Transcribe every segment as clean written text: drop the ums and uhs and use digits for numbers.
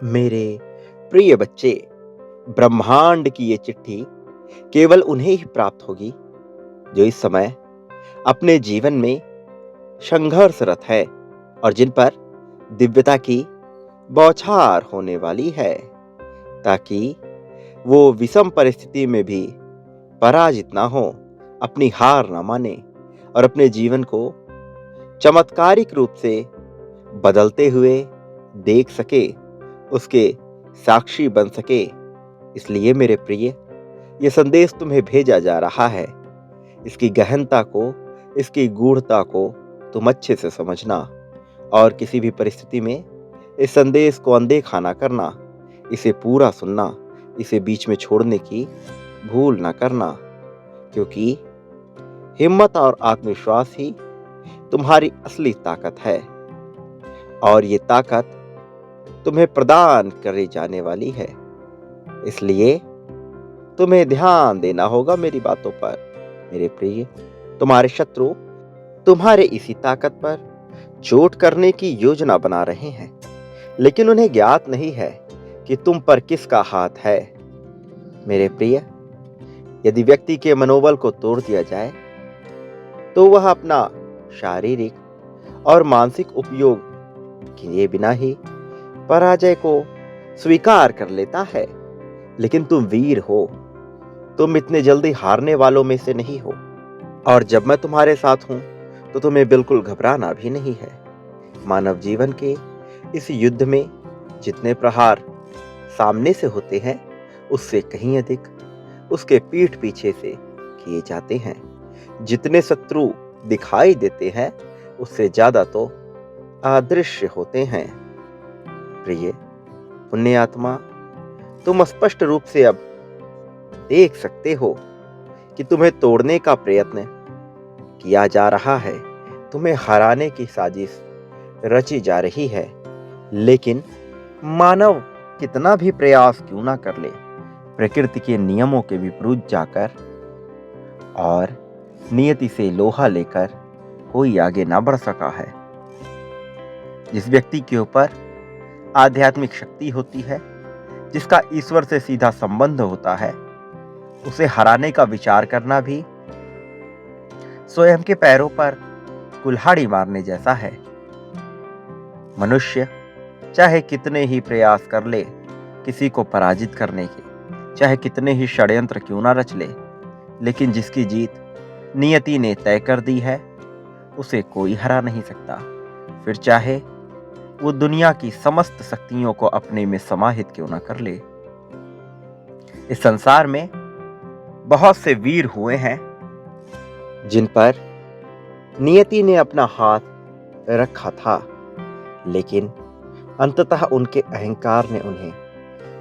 मेरे प्रिय बच्चे, ब्रह्मांड की ये चिट्ठी केवल उन्हें ही प्राप्त होगी जो इस समय अपने जीवन में संघर्षरत है और जिन पर दिव्यता की बौछार होने वाली है, ताकि वो विषम परिस्थिति में भी पराजित ना हो, अपनी हार ना माने और अपने जीवन को चमत्कारिक रूप से बदलते हुए देख सके, उसके साक्षी बन सके। इसलिए मेरे प्रिय, ये संदेश तुम्हें भेजा जा रहा है। इसकी गहनता को, इसकी गूढ़ता को तुम अच्छे से समझना और किसी भी परिस्थिति में इस संदेश को अनदेखा ना करना। इसे पूरा सुनना, इसे बीच में छोड़ने की भूल ना करना, क्योंकि हिम्मत और आत्मविश्वास ही तुम्हारी असली ताकत है और ये ताकत तुम्हें प्रदान करी जाने वाली है। इसलिए तुम्हें ध्यान देना होगा मेरी बातों पर। मेरे प्रिय, तुम्हारे शत्रु तुम्हारे इसी ताकत पर चोट करने की योजना बना रहे हैं, लेकिन उन्हें ज्ञात नहीं है कि तुम पर किसका हाथ है। मेरे प्रिय, यदि व्यक्ति के मनोबल को तोड़ दिया जाए तो वह अपना शारीरिक और मानसिक उपयोग किए बिना ही पराजय को स्वीकार कर लेता है। लेकिन तुम वीर हो, तुम इतने जल्दी हारने वालों में से नहीं हो और जब मैं तुम्हारे साथ हूं तो तुम्हें बिल्कुल घबराना भी नहीं है। मानव जीवन के इस युद्ध में जितने प्रहार सामने से होते हैं, उससे कहीं अधिक उसके पीठ पीछे से किए जाते हैं। जितने शत्रु दिखाई देते हैं, उससे ज्यादा तो अदृश्य होते हैं। प्रिय पुण्य आत्मा, तुम स्पष्ट रूप से अब देख सकते हो कि तुम्हें तोड़ने का प्रयत्न किया जा रहा है, तुम्हें हराने की साजिश रची जा रही है। लेकिन मानव कितना भी प्रयास क्यों ना कर ले, प्रकृति के नियमों के विपरीत जाकर और नियति से लोहा लेकर कोई आगे ना बढ़ सका है। जिस व्यक्ति के ऊपर आध्यात्मिक शक्ति होती है, जिसका ईश्वर से सीधा संबंध होता है, उसे हराने का विचार करना भी स्वयं के पैरों पर कुल्हाड़ी मारने जैसा है। मनुष्य चाहे कितने ही प्रयास कर ले किसी को पराजित करने के, चाहे कितने ही षड्यंत्र क्यों ना रच ले, लेकिन जिसकी जीत नियति ने तय कर दी है, उसे कोई हरा नहीं सकता। फिर चाहे वो दुनिया की समस्त शक्तियों को अपने में समाहित क्यों ना कर ले। इस संसार में बहुत से वीर हुए हैं जिन पर नियति ने अपना हाथ रखा था, लेकिन अंततः उनके अहंकार ने उन्हें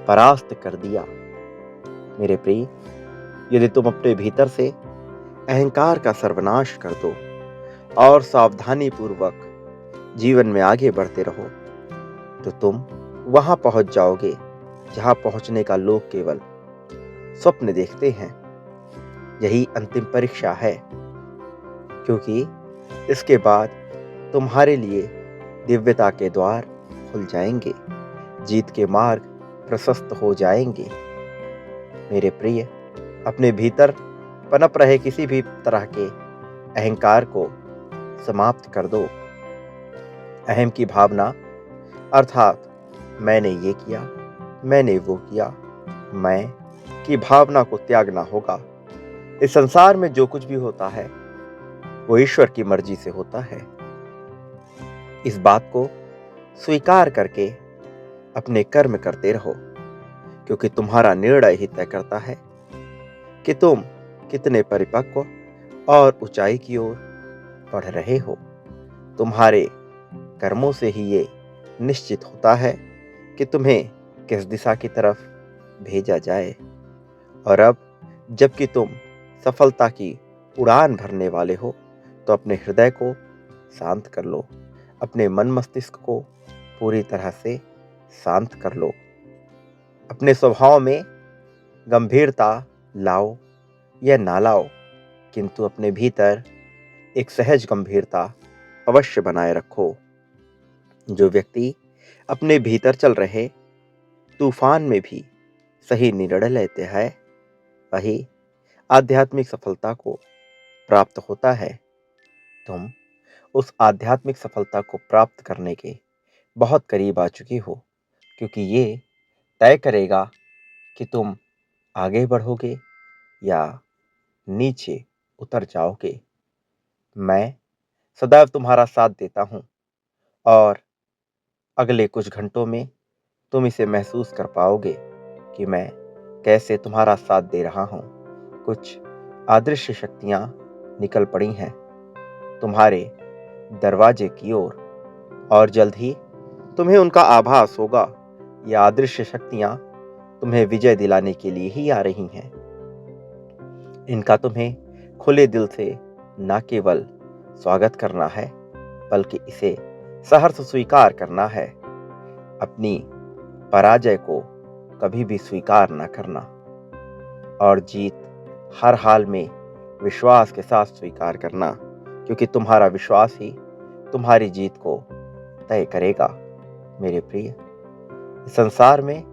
परास्त कर दिया। मेरे प्रिय, यदि तुम अपने भीतर से अहंकार का सर्वनाश कर दो और सावधानी पूर्वक जीवन में आगे बढ़ते रहो, तो तुम वहां पहुंच जाओगे जहां पहुंचने का लोग केवल स्वप्न देखते हैं। यही अंतिम परीक्षा है, क्योंकि इसके बाद तुम्हारे लिए दिव्यता के द्वार खुल जाएंगे, जीत के मार्ग प्रशस्त हो जाएंगे। मेरे प्रिय, अपने भीतर पनप रहे किसी भी तरह के अहंकार को समाप्त कर दो। अहम की भावना अर्थात मैंने ये किया, मैंने वो किया, मैं की भावना को त्यागना होगा। इस संसार में जो कुछ भी होता है वो ईश्वर की मर्जी से होता है। इस बात को स्वीकार करके अपने कर्म करते रहो, क्योंकि तुम्हारा निर्णय ही तय करता है कि तुम कितने परिपक्व और ऊंचाई की ओर बढ़ रहे हो। तुम्हारे कर्मों से ही ये निश्चित होता है कि तुम्हें किस दिशा की तरफ भेजा जाए। और अब जबकि तुम सफलता की उड़ान भरने वाले हो, तो अपने हृदय को शांत कर लो, अपने मन मस्तिष्क को पूरी तरह से शांत कर लो। अपने स्वभाव में गंभीरता लाओ या ना लाओ, किंतु अपने भीतर एक सहज गंभीरता अवश्य बनाए रखो। जो व्यक्ति अपने भीतर चल रहे तूफान में भी सही निर्णय लेते हैं, वही आध्यात्मिक सफलता को प्राप्त होता है। तुम उस आध्यात्मिक सफलता को प्राप्त करने के बहुत करीब आ चुके हो, क्योंकि ये तय करेगा कि तुम आगे बढ़ोगे या नीचे उतर जाओगे। मैं सदैव तुम्हारा साथ देता हूँ और अगले कुछ घंटों में तुम इसे महसूस कर पाओगे कि मैं कैसे तुम्हारा साथ दे रहा हूँ। कुछ अदृश्य शक्तियाँ निकल पड़ी हैं तुम्हारे दरवाजे की ओर और जल्द ही तुम्हें उनका आभास होगा। ये अदृश्य शक्तियाँ तुम्हें विजय दिलाने के लिए ही आ रही हैं। इनका तुम्हें खुले दिल से न केवल स्वागत करना है, बल्कि इसे सहर्ष स्वीकार करना है। अपनी पराजय को कभी भी स्वीकार न करना और जीत हर हाल में विश्वास के साथ स्वीकार करना, क्योंकि तुम्हारा विश्वास ही तुम्हारी जीत को तय करेगा। मेरे प्रिय, इस संसार में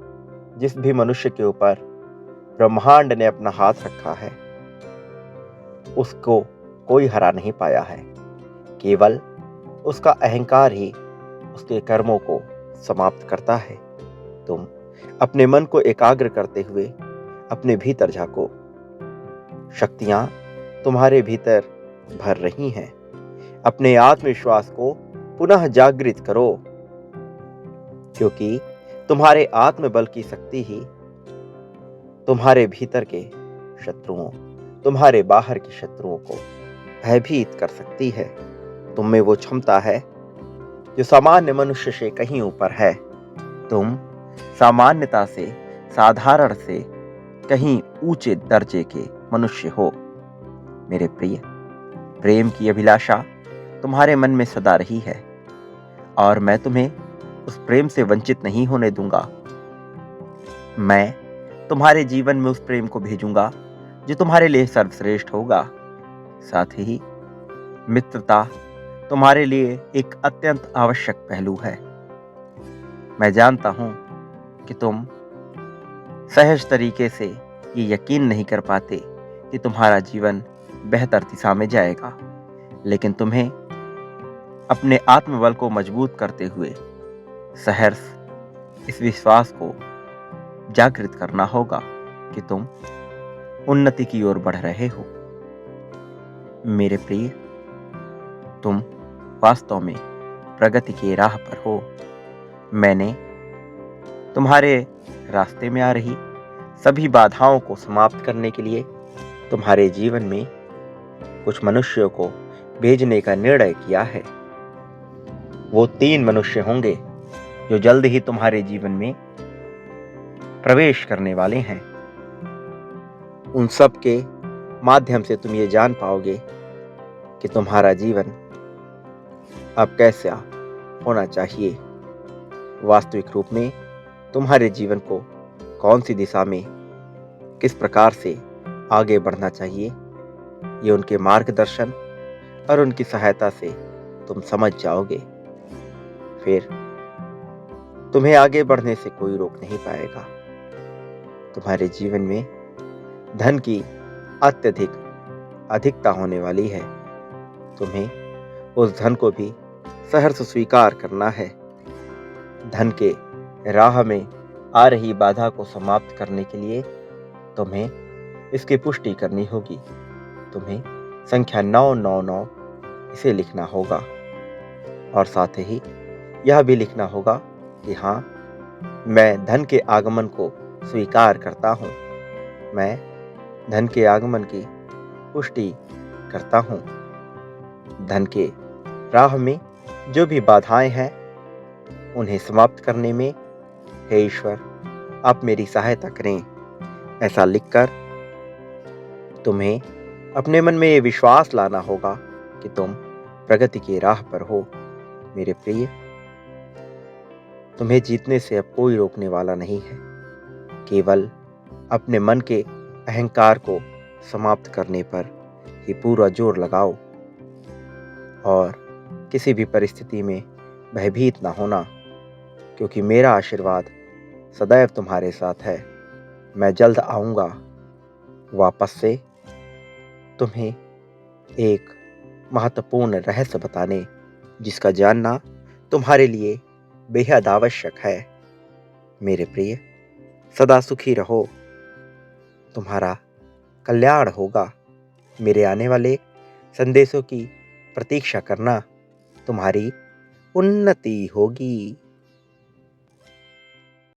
जिस भी मनुष्य के ऊपर ब्रह्मांड ने अपना हाथ रखा है, उसको कोई हरा नहीं पाया है। केवल उसका अहंकार ही उसके कर्मों को समाप्त करता है। तुम अपने मन को एकाग्र करते हुए अपने भीतर झांको। शक्तियां तुम्हारे भीतर भर रही हैं। अपने आत्मविश्वास को पुनः जागृत करो, क्योंकि तुम्हारे आत्मबल की शक्ति ही तुम्हारे भीतर के शत्रुओं, तुम्हारे बाहर के शत्रुओं को भयभीत कर सकती है। तुम में वो क्षमता है जो सामान्य मनुष्य से कहीं ऊपर है। तुम सामान्यता से, साधारण से कहीं ऊंचे दर्जे के मनुष्य हो। मेरे प्रिय, प्रेम की अभिलाषा तुम्हारे मन में सदा रही है और मैं तुम्हें उस प्रेम से वंचित नहीं होने दूंगा। मैं तुम्हारे जीवन में उस प्रेम को भेजूंगा जो तुम्हारे लिए सर्वश्रेष्ठ होगा। साथ ही मित्रता तुम्हारे लिए एक अत्यंत आवश्यक पहलू है। मैं जानता हूं कि तुम सहज तरीके से ये यकीन नहीं कर पाते कि तुम्हारा जीवन बेहतर दिशा में जाएगा, लेकिन तुम्हें अपने आत्मबल को मजबूत करते हुए सहर्ष इस विश्वास को जागृत करना होगा कि तुम उन्नति की ओर बढ़ रहे हो। मेरे प्रिय, तुम वास्तव में प्रगति की राह पर हो। मैंने तुम्हारे रास्ते में आ रही सभी बाधाओं को समाप्त करने के लिए तुम्हारे जीवन में कुछ मनुष्यों को भेजने का निर्णय किया है। वो 3 मनुष्य होंगे जो जल्द ही तुम्हारे जीवन में प्रवेश करने वाले हैं। उन सब के माध्यम से तुम ये जान पाओगे कि तुम्हारा जीवन अब कैसा होना चाहिए। वास्तविक रूप में तुम्हारे जीवन को कौन सी दिशा में किस प्रकार से आगे बढ़ना चाहिए, ये उनके मार्गदर्शन और उनकी सहायता से तुम समझ जाओगे। फिर तुम्हें आगे बढ़ने से कोई रोक नहीं पाएगा। तुम्हारे जीवन में धन की अत्यधिक अधिकता होने वाली है। तुम्हें उस धन को भी सहर्ष स्वीकार करना है। धन के राह में आ रही बाधा को समाप्त करने के लिए तुम्हें इसकी पुष्टि करनी होगी। तुम्हें संख्या 999 इसे लिखना होगा और साथ ही यह भी लिखना होगा कि हाँ, मैं धन के आगमन को स्वीकार करता हूँ। मैं धन के आगमन की पुष्टि करता हूँ। धन के राह में जो भी बाधाएं हैं, उन्हें समाप्त करने में हे ईश्वर, आप मेरी सहायता करें। ऐसा लिखकर तुम्हें अपने मन में ये विश्वास लाना होगा कि तुम प्रगति की राह पर हो। मेरे प्रिय, तुम्हें जीतने से अब कोई रोकने वाला नहीं है। केवल अपने मन के अहंकार को समाप्त करने पर ही पूरा जोर लगाओ और किसी भी परिस्थिति में भयभीत ना होना, क्योंकि मेरा आशीर्वाद सदैव तुम्हारे साथ है। मैं जल्द आऊँगा वापस से तुम्हें एक महत्वपूर्ण रहस्य बताने, जिसका जानना तुम्हारे लिए बेहद आवश्यक है। मेरे प्रिय, सदा सुखी रहो, तुम्हारा कल्याण होगा। मेरे आने वाले संदेशों की प्रतीक्षा करना, तुम्हारी उन्नति होगी।